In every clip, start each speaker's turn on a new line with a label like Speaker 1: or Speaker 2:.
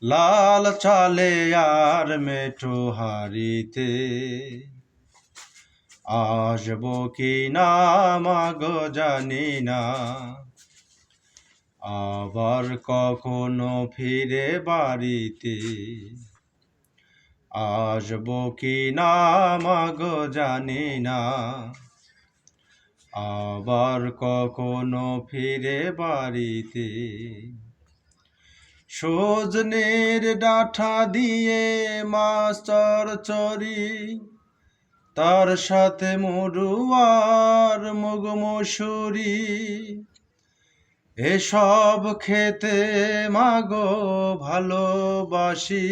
Speaker 1: লাল চালে আর মেঠো হাড়িতে আসবো কি না মাগো জানি না, আবার কখনো ফিরে বাড়িতে আসবো কি না মাগো জানি না, আবার কখনো ফিরে বাড়িতে। সজনের ডাঁটা দিয়ে মাছ চচ্চড়ি, তার সাথে মুড়ু আর মুগ মসুরি, এসব খেতে মাগো ভালোবাসি।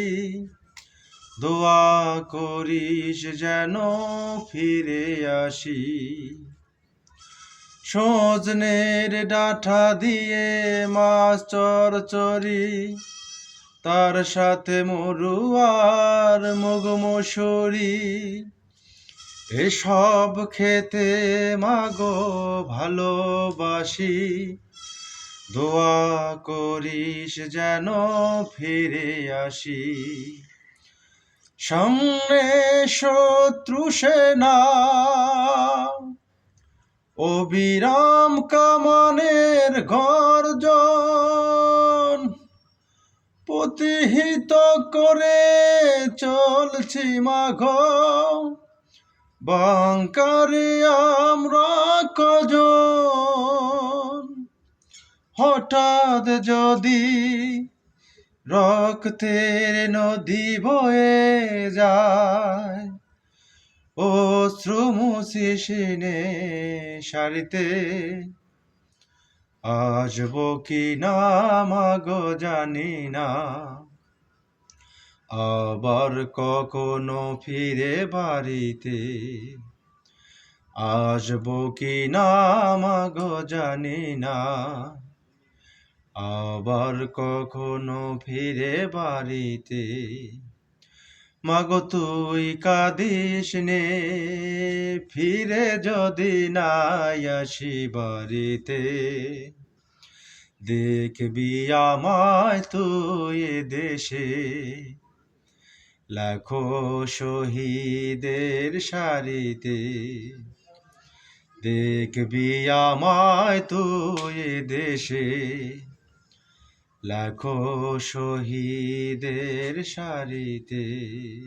Speaker 1: দোয়া করিস যেন ফিরে আসি। সজনের ডাঁটা দিয়ে মাছ চচ্চড়ি, তার সাথে মুড়ু আর মুগ মসুরি, এসব খেতে মাগো ভালোবাসি। দোয়া করিস যেন ফিরে আসি। সামনে শত্রু সেনা, অবিরাম কামানের গর্জন, প্রতিহিত করে চলছি মাগো, বাঙ্কারে আমরা কজন। হঠাৎ যদি রক্তের নদী বয়ে যায়, অশ্রু মুছিস নে সারিতে, আসবো কি না মাগো জানি না, আবার কখনো ফিরে বাড়িতে আসবো কি না মাগো জানি না, আবার কখনো ফিরে বাড়িতে। মাগো তুই কাঁদিস নে, ফিরে যদি না আসি বাড়িতে, দেখবি আমায় তুই দেশে, লাখো শহীদের সারিতে। দেখবি আমায় তুই দেশে, লাখো শহীদের সারিতে।